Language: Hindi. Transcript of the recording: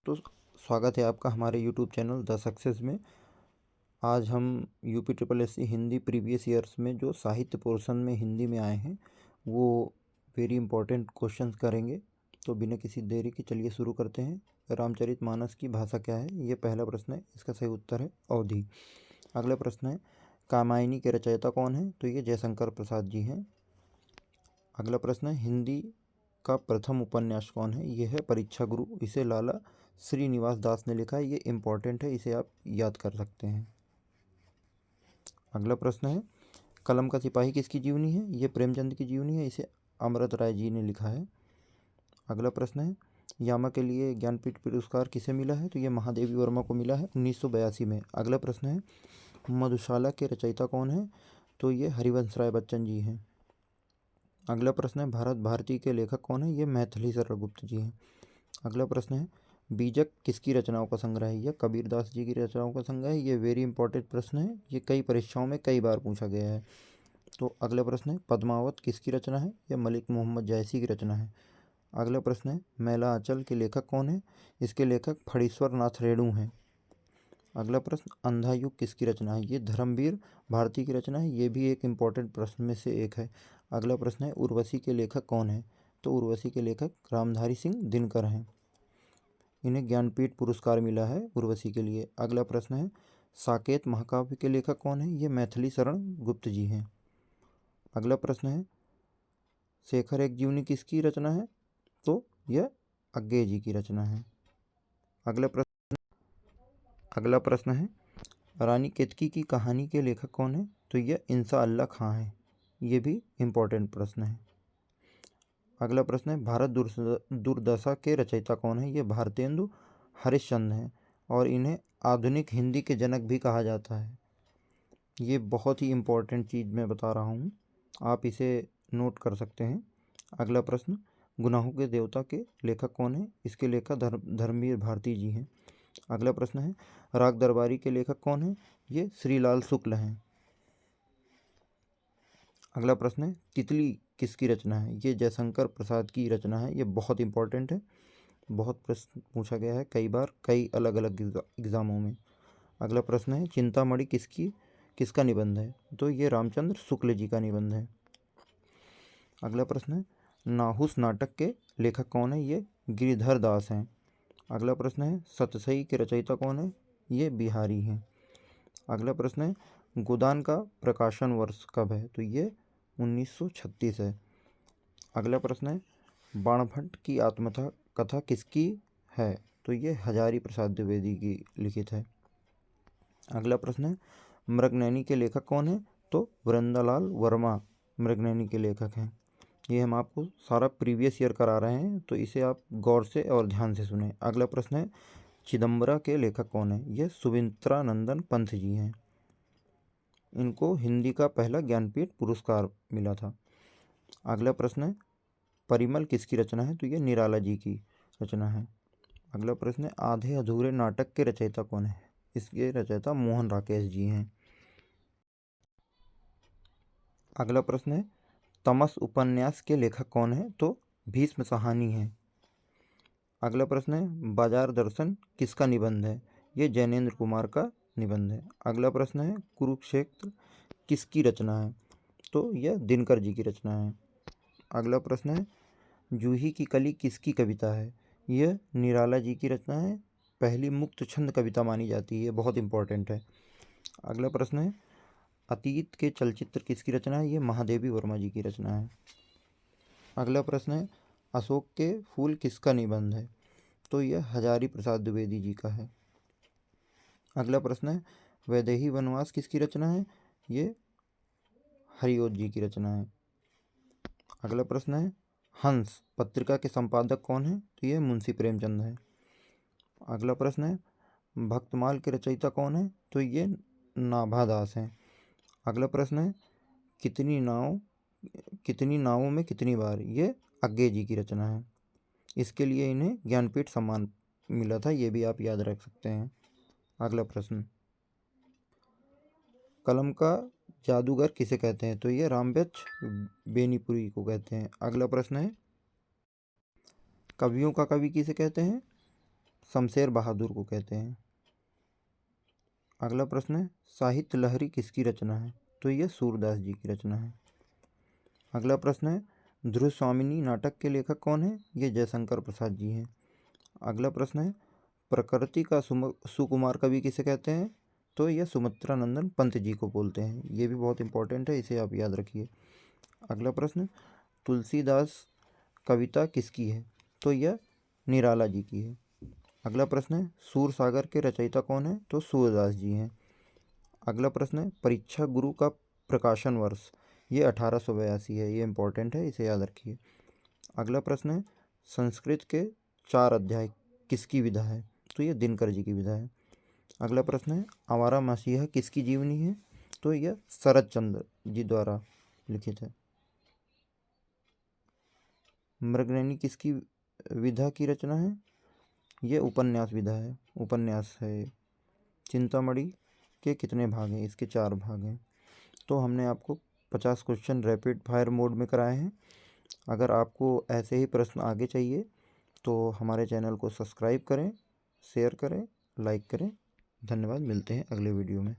तो स्वागत है आपका हमारे यूट्यूब चैनल द सक्सेस में। आज हम UP triple S C Hindi previous years में जो साहित्य पोर्शन में हिंदी में आए हैं वो वेरी इंपॉर्टेंट क्वेश्चंस करेंगे। तो बिना किसी देरी के चलिए शुरू करते हैं। रामचरितमानस की भाषा क्या है, ये पहला प्रश्न है। इसका सही उत्तर है अवधी। अगला प्रश्न है कामायनी के रचयिता कौन है, तो ये जयशंकर प्रसाद जी हैं। अगला प्रश्न है हिंदी का प्रथम उपन्यास कौन है, ये है परीक्षा गुरु। इसे लाला श्रीनिवास दास ने लिखा है। ये इम्पॉर्टेंट है, इसे आप याद कर सकते हैं। अगला प्रश्न है कलम का सिपाही किसकी जीवनी है, ये प्रेमचंद की जीवनी है। इसे अमृत राय जी ने लिखा है। अगला प्रश्न है यामा के लिए ज्ञानपीठ पुरस्कार किसे मिला है, तो ये महादेवी वर्मा को मिला है 1982 में। अगला प्रश्न है मधुशाला के रचयिता कौन है, तो ये हरिवंश राय बच्चन जी हैं। अगला प्रश्न है भारत भारती के लेखक कौन है, ये मैथिली शरण गुप्त जी हैं। अगला प्रश्न है बीजक किसकी रचनाओं का संग्रह है, यह कबीरदास जी की रचनाओं का संग्रह है। ये वेरी इंपॉर्टेंट प्रश्न है, ये कई परीक्षाओं में कई बार पूछा गया है। तो अगला प्रश्न है पद्मावत किसकी रचना है, यह मलिक मोहम्मद जायसी की रचना है। अगला प्रश्न है मैला आंचल के लेखक कौन है, इसके लेखक फणीश्वर नाथ रेणु हैं। अगला प्रश्न अंधा युग किसकी रचना है, ये धर्मवीर भारती की रचना है। ये भी एक इम्पॉर्टेंट प्रश्न में से एक है। अगला प्रश्न है उर्वशी के लेखक कौन है, तो उर्वशी के लेखक रामधारी सिंह दिनकर हैं। इन्हें ज्ञानपीठ पुरस्कार मिला है उर्वशी के लिए। अगला प्रश्न है साकेत महाकाव्य के लेखक कौन है, ये मैथिली शरण गुप्त जी हैं। अगला प्रश्न है शेखर एक जीवनी किसकी रचना है, तो यह अज्ञे जी की रचना है। अगला प्रश्न है रानी केतकी की कहानी के लेखक कौन है, तो यह इंसा अल्लाह खां है। ये भी इम्पोर्टेंट प्रश्न है। अगला प्रश्न है भारत दुर्दशा के रचयिता कौन है, ये भारतेंदु हरिश्चंद्र हैं और इन्हें आधुनिक हिंदी के जनक भी कहा जाता है। ये बहुत ही इम्पोर्टेंट चीज़ मैं बता रहा हूँ, आप इसे नोट कर सकते हैं। अगला प्रश्न गुनाहों के देवता के लेखक कौन है, इसके लेखक धर्मवीर भारती जी हैं। अगला प्रश्न है राग दरबारी के लेखक कौन है, ये श्रीलाल शुक्ल हैं। अगला प्रश्न है तितली किसकी रचना है, ये जयशंकर प्रसाद की रचना है। ये बहुत इंपॉर्टेंट है, बहुत प्रश्न पूछा गया है कई बार कई अलग अलग एग्ज़ामों में। अगला प्रश्न है चिंतामणि किसका निबंध है, तो ये रामचंद्र शुक्ल जी का निबंध है। अगला प्रश्न है नाहुस नाटक के लेखक कौन है, ये गिरिधर दास हैं। अगला प्रश्न है सतसई के रचयिता कौन है, ये बिहारी हैं। अगला प्रश्न है गोदान का प्रकाशन वर्ष कब है, तो ये 1936 है। अगला प्रश्न है बाणभट्ट की आत्मकथा कथा किसकी है, तो ये हजारी प्रसाद द्विवेदी की लिखित है। अगला प्रश्न है मृगनयनी के लेखक कौन है, तो वृंदालाल वर्मा मृगनयनी के लेखक हैं। ये हम आपको सारा प्रीवियस ईयर करा रहे हैं, तो इसे आप गौर से और ध्यान से सुने। अगला प्रश्न है चिदम्बरा के लेखक कौन है, ये सुमित्रा नंदन पंथ जी हैं। इनको हिंदी का पहला ज्ञानपीठ पुरस्कार मिला था। अगला प्रश्न है परिमल किसकी रचना है, तो ये निराला जी की रचना है। अगला प्रश्न है आधे अधूरे नाटक के रचयिता कौन है, इसके रचयिता मोहन राकेश जी हैं। अगला प्रश्न है तमस उपन्यास के लेखक कौन है, तो भीष्म साहनी हैं। अगला प्रश्न है बाजार दर्शन किसका निबंध है, ये जैनेन्द्र कुमार का निबंध है। अगला प्रश्न है कुरुक्षेत्र किसकी रचना है, तो यह दिनकर जी की रचना है। अगला प्रश्न है जूही की कली किसकी कविता है, यह निराला जी की रचना है। पहली मुक्त छंद कविता मानी जाती है, बहुत इंपॉर्टेंट है। अगला प्रश्न है अतीत के चलचित्र किसकी रचना है, ये महादेवी वर्मा जी की रचना है। अगला प्रश्न है अशोक के फूल किसका निबंध है, तो यह हजारी प्रसाद द्विवेदी जी का है। अगला प्रश्न है वैदेही वनवास किसकी रचना है, ये हरिओत जी की रचना है। अगला प्रश्न है हंस पत्रिका के संपादक कौन है, तो ये मुंशी प्रेमचंद है। अगला प्रश्न है भक्तमाल के रचयिता कौन है, तो ये नाभादास हैं। अगला प्रश्न है कितनी नावों में कितनी बार, ये अज्ञे जी की रचना है। इसके लिए इन्हें ज्ञानपीठ सम्मान मिला था, ये भी आप याद रख सकते हैं। अगला प्रश्न कलम का जादूगर किसे कहते हैं, तो ये रामबक्श बेनीपुरी को कहते हैं। अगला प्रश्न है कवियों का कवि किसे कहते हैं, शमशेर बहादुर को कहते हैं। अगला प्रश्न है, साहित्य लहरी किसकी रचना है? तो यह सूरदास जी की रचना है। अगला प्रश्न है, ध्रुव स्वामिनी नाटक के लेखक कौन है? ये जयशंकर प्रसाद जी हैं। अगला प्रश्न है, प्रकृति का सुकुमार कवि किसे कहते हैं? तो यह सुमित्रा नंदन पंत जी को बोलते हैं। ये भी बहुत इंपॉर्टेंट है, इसे आप याद रखिए। अगला प्रश्न, तुलसीदास कविता किसकी है? तो यह निराला जी की है। अगला प्रश्न है, सूरसागर के रचयिता कौन है? तो सूरदास जी हैं। अगला प्रश्न है, परीक्षा गुरु का प्रकाशन वर्ष? ये 1882 है। ये इंपॉर्टेंट है, इसे याद रखिए। अगला प्रश्न है, संस्कृत के 4 अध्याय किसकी विधा है? तो ये दिनकर जी की विधा है। अगला प्रश्न है, आवारा मसीहा किसकी जीवनी है? तो यह शरद चंद्र जी द्वारा लिखित है। मृगनयनी किसकी विधा की रचना है? यह उपन्यास विधा है, उपन्यास है। चिंतामणि के कितने भाग हैं? इसके 4 भाग हैं। तो हमने आपको 50 क्वेश्चन रैपिड फायर मोड में कराए हैं। अगर आपको ऐसे ही प्रश्न आगे चाहिए तो हमारे चैनल को सब्सक्राइब करें, शेयर करें, लाइक करें। धन्यवाद। मिलते हैं अगले वीडियो में।